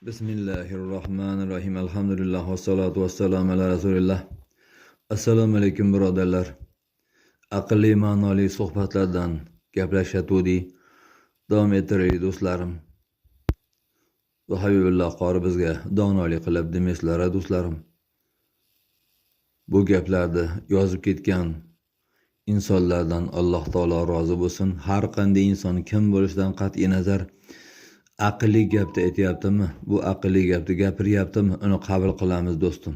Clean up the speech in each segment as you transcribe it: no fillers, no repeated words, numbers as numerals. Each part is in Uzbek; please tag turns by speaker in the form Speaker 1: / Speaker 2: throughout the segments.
Speaker 1: Bismillahirrohmanirrohim. Alhamdulillah va salatu vassalamu ala rasulillah. Assalomu alaykum birodarlar. Aqlli ma'noli suhbatlardan gaplashatudik. Davom ettiraylik do'stlarim. Va Habibulloh qori bizga donolik qilib demaslar do'stlarim. Bu gaplarni yozib ketgan insonlardan Alloh taolo rozi bo'lsin. Har qanday inson kim bo'lishidan qat'iy nazar aqlli gapni aytyaptimi, bu aqlli gapni gapiryaptimi, uni qabul qilamiz do'stim.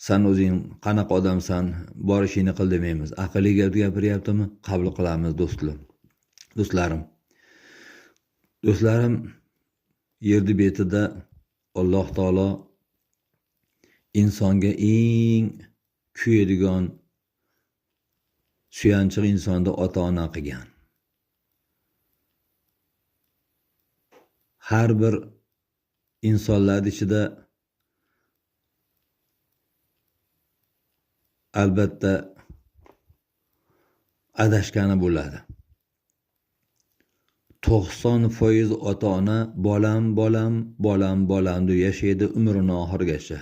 Speaker 1: Sen o'zing qanaqa odamsan, bor ishingni qil demaymiz. Aqlli gapni gapiryaptimi, qabul qilamiz do'stlarim. Do'stlarim, yerdi betida Alloh taolo insonga eng kuyadigan suyanchiq insonni ota-ona qilgan. Har bir insonlar ichida albatta adashgani bo'ladi. 90% ota-ona bolam deb yashaydi umrini oxirigacha.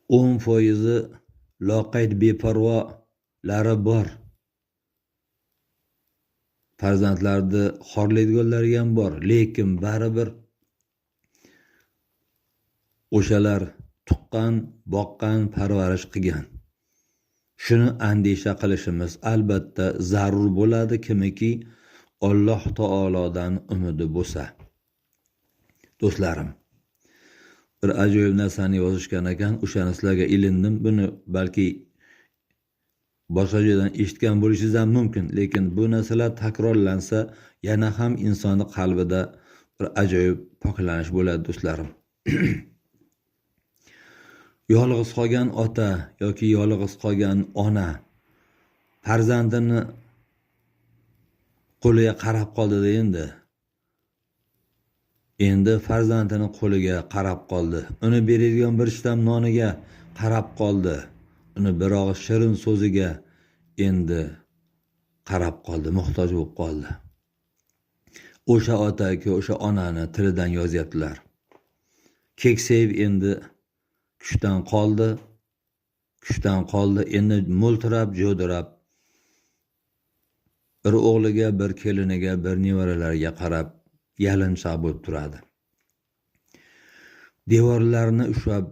Speaker 1: 10% loqayd beparvolari bor. Farzandlarni xorlaydiganlari ham bor, lekin baribir o'shalar tuqqan, boqqan, parvarish qilgan. Shuni andisha qilishimiz albatta zarur bo'ladi, kimiki Alloh taolodan umidi bo'lsa. Do'stlarim, bir ajoyib narsani yozishgan ekan, o'shani sizlarga ilindim. Buni balki boshqa joydan eshitgan bo'lishingiz ham mumkin, lekin bu narsalar takrorlansa yana ham insonni qalbida bir ajoyib poklanish bo'ladi do'stlarim. Yolg'iz qolgan ota yoki yolg'iz qolgan ona farzandini qo'liga qarab qoldi endi. Endi farzandini qo'liga qarab qoldi. Uni beradigan bir shtam noniga qarab qoldi. Uni bir og'iz shirin so'ziga endi qarab qoldi, muhtoj bo'lib qoldi. O'sha otaga, o'sha onani tilidan yozyaptilar. Keksayev endi kuchdan qoldi, endi mo'ltirab, jo'dirab bir o'g'liga, bir keliniga, bir nevaralariga qarab yalinchoq bo'lib turadi. Devorlarni ushlab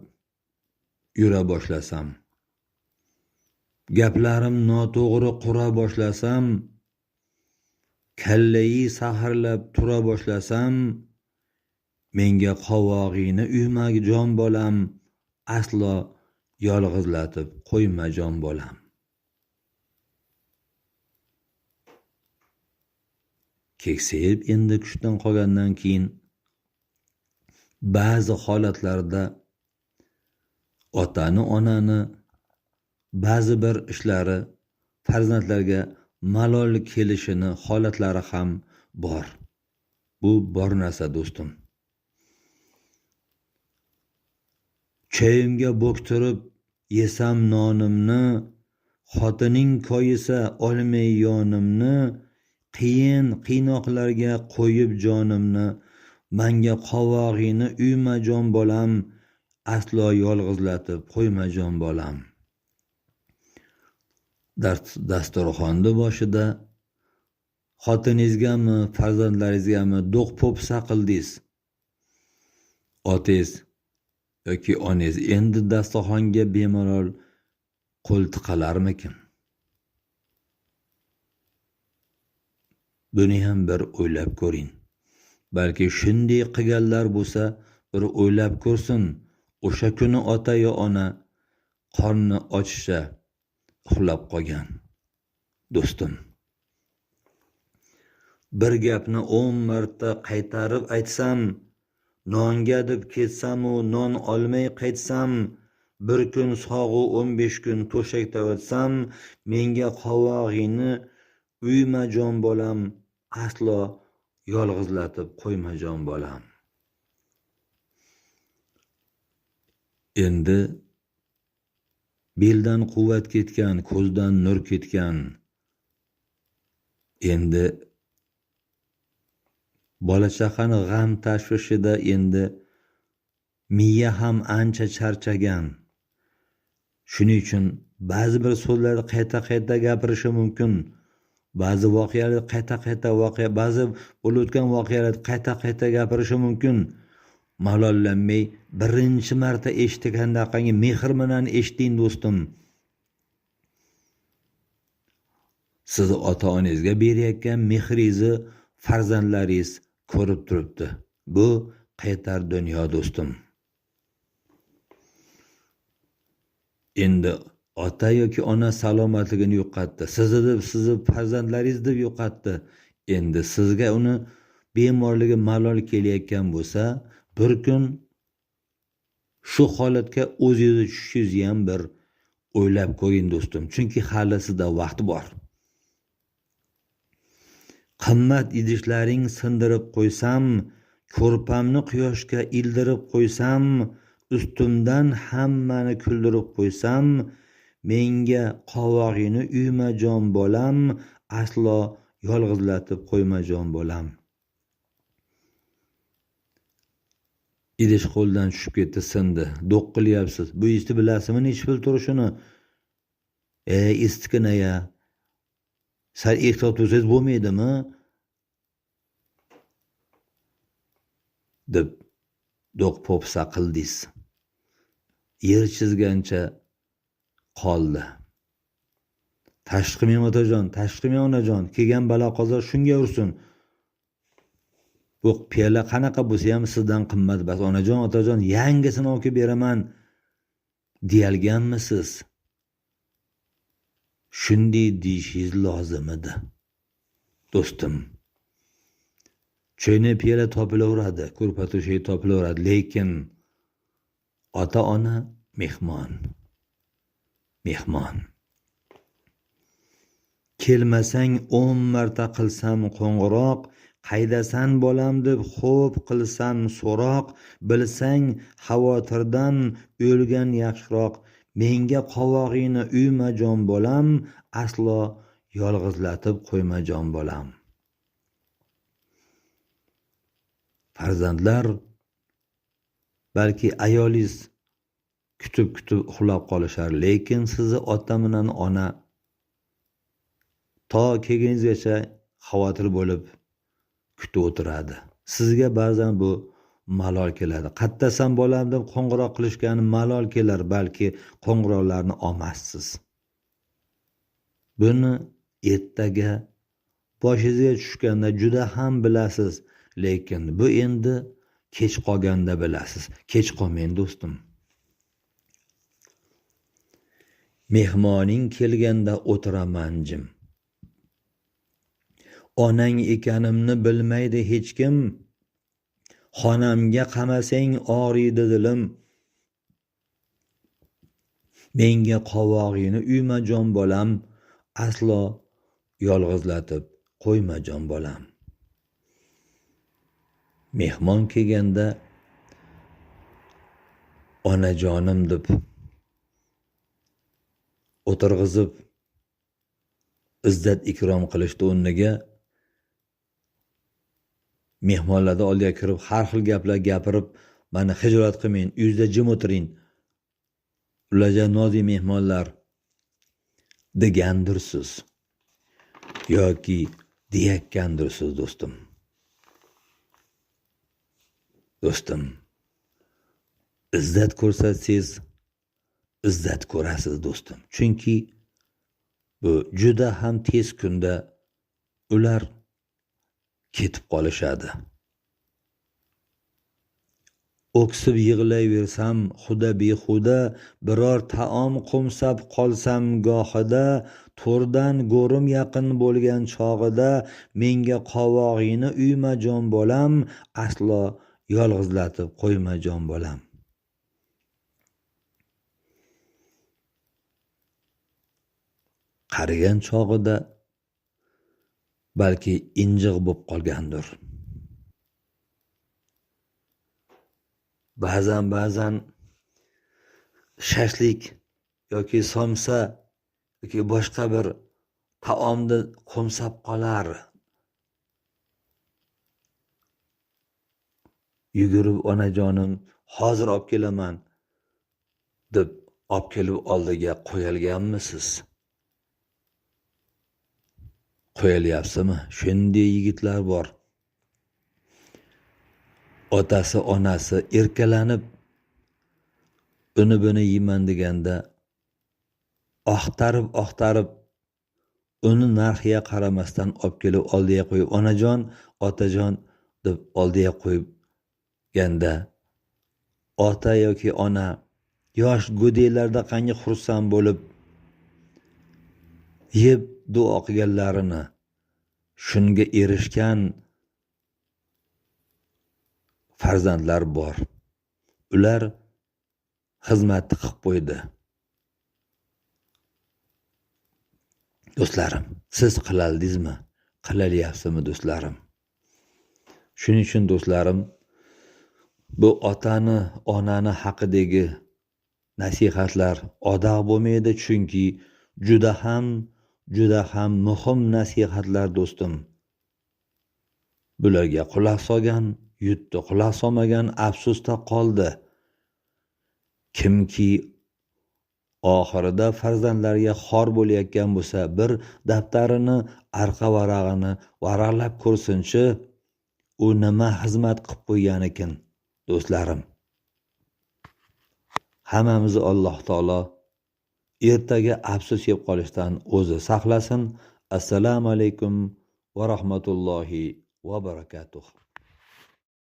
Speaker 1: yura boshlasam, gaplarim noto'g'ri qura boshlasam, kallai saharlab tura boshlasam, menga qovog'ingni uyma jon bolam, aslo yolg'izlatib qo'yma jon bolam. Keksayib endi kuchdan qolgandan keyin ba'zi holatlarda otani, onani ba'zi bir ishlari farzandlarga malol kelishini holatlari ham bor. Bu bor narsa do'stim. Chayimga bo'ktirib yesam nonimni, xotining koyisa olmay yonimni, qiynoqlarga qo'yib jonimni, menga qovog'ingni uyma jon bolam, aslo yolg'izlatib qo'yma jon bolam. Dasturxonni boshida xotiningizgami, farzandlaringizgami do'q po'pisa qildingiz. Otangiz yoki onangiz endi dasturxonga bemalol qo'l tiqalarmikin? Buni ham bir o'ylab ko'ring. Balki shunday qilganlar bo'lsa, bir o'ylab ko'rsin. O'sha kuni ota yo ona qorni ochsa uxlab qolgan. Do'stim, bir gapni 10 marta qaytarib aytsam, nonga deb ketsam u non olmay qaytsam, bir kun sog'u 15 kun to'shakda o'tsam, menga qovog'ingni uyma jon bolam, aslo yolg'izlatib qo'yma jon bolam. Endi beldan quvvat ketgan, ko'zdan nur ketgan. Endi bola chaqani g'am tashvishida endi miya ham ancha charchagan. Shuning uchun ba'zi bir so'zlarni qayta gapirishi mumkin. Ba'zi voqealar ba'zi bo'lib o'tgan voqealar qayta gapirishi mumkin. Malollanmay birinchi marta eshitgandaqangi mehr bilan eshiting do'stim. Siz ota-onangizga berayotgan mehringizni farzandlaringiz ko'rib turibdi. Bu qaytar dunyo do'stim. Endi ota yoki ona salomatligini yo'qotdi. Sizni farzandlaringiz deb yo'qotdi. Endi sizga uni bemorligi malol kelayotgan bo'lsa, bir kun shu holatga o'zingizni tushishingizni ham bir o'ylab ko'ring do'stim. Chunki hali sizda vaqt bor. Qimmat idishlaring sindirib qo'ysam, ko'rpamni quyoshga ildirib qo'ysam, ustimdan hammani kuldirib qo'ysam, menga qovog'ingni uyma jon bolam, aslo yolg'izlatib qo'yma jon bolam. Idish qo'ldan tushib ketdi, sindi. Do'q qilyapsiz. Bu ishni bilasizmi, nechta pul turishini? Istikina-ya. Sal ehtiyot bo'lsangiz bo'lmaydimi? deb do'q popsa qildingiz. Yer chizgancha qoldi. Tashqi otajon, tashqi onajon, kelgan balo qazo shunga ursin. Bu piyola qanaqa bo'lsa ham sizdan qimmat bas. Onajon, otajon, yangisini olib beraman deyalganmisiz? Shunday deyishingiz lozim edi. Do'stim, choyni piyola topilaveradi, ko'rpa to'shak topilaveradi, lekin ota-ona mehmon. Kelmasang 10 marta qilsam qo'ng'iroq, qaydasan bolam deb xo'p qilsam so'roq, bilsang xavotirdan o'lgan yaxshiroq, menga qovog'ingni uyma jon bolam, aslo yolg'izlatib qo'yma jon bolam. Farzandlar balki ayolingiz kutib uxlab qolishar, lekin sizni ota bilan ona to kelguningizgacha xavotir bo'lib kutib o'tiradi. Sizga ba'zan bu malol keladi. Qattasan bolam deb qo'ng'iroq qilishgani malol kelar, balki qo'ng'iroqlarni olmassiz. Buni ertaga boshingizga tushganda juda ham bilasiz, lekin bu endi kech qolganda bilasiz. Kech qolmang do'stim. Mehmoning kelganda o'tiraman jim. Onang ekanimni bilmaydi hech kim. Xonamga qamasang og'riydi dilim. Menga qovog'ingni uyma jon bolam, aslo yolg'izlatib qo'yma jon bolam. Mehmon kelganda onajonim deb o'tirg'izib izzat ikrom qilishdi o'rniga. Mehmonlarni oldiga kirib har xil gaplar gapirib, mani hijolat qilmang, uyingizda jim o'tiring. Ularga nozik mehmonlar degandirsiz yoki deyakkandirsiz do'stim. Do'stim, izzat ko'rsatsangiz, izzat ko'rasiz do'stim. Chunki bu juda ham tez kunda ular ketib qolishadi. O'ksib yig'layversam xuda behuda, biror taom qo'msab qolsam gohida, to'rdan go'rim yaqin bo'lgan chog'ida, menga qovog'ingni uyma jon bolam, aslo yolg'izlatib qo'yma jon bolam. Qarigan chog'ida balki injiq bo'lib qolgandir. Ba'zan shashlik yoki somsa yoki boshqa bir taomni qo'msab qolar. yugurib onajonim hozir olib kelaman deb olib kelib oldiga qo'yilganmisiz? Qo'yilyapsizmi? Shunday yigitlar bor. Otasi, onasi erkalanib uni buni yeyman deganda oqtarib uni narxiga qaramasdan olib kelib oldiga qo'yib, onajon, otajon deb oldiga qo'yganda ota yoki ona yosh go'daylarda qancha xursand bo'lib yeb duo qilganlarini, shunga erishgan farzandlar bor. Ular xizmatni qilib qo'ydi. Do'stlarim, siz qilaldingizmi? Qilalyapsizmi do'stlarim? Shuning uchun do'stlarim, bu otani, onani haqidagi nasihatlar odoq bo'lmaydi, chunki juda ham muhim nasihatlar do'stim. Bularga quloq solgan yutdi, quloq solmagan afsusda qoldi. Kimki oxirida farzandlarga xor bo'layotgan bo'lsa, bir daftarini arqa varag'ini varaqlab ko'rsinchi, u nima xizmat qilib qo'ygan ekan, do'stlarim. Hammamizni Alloh taolo ertaga afsus yeb qolishdan o'zi saqlasin. Assalomu alaykum va rahmatullohi va barakatuh.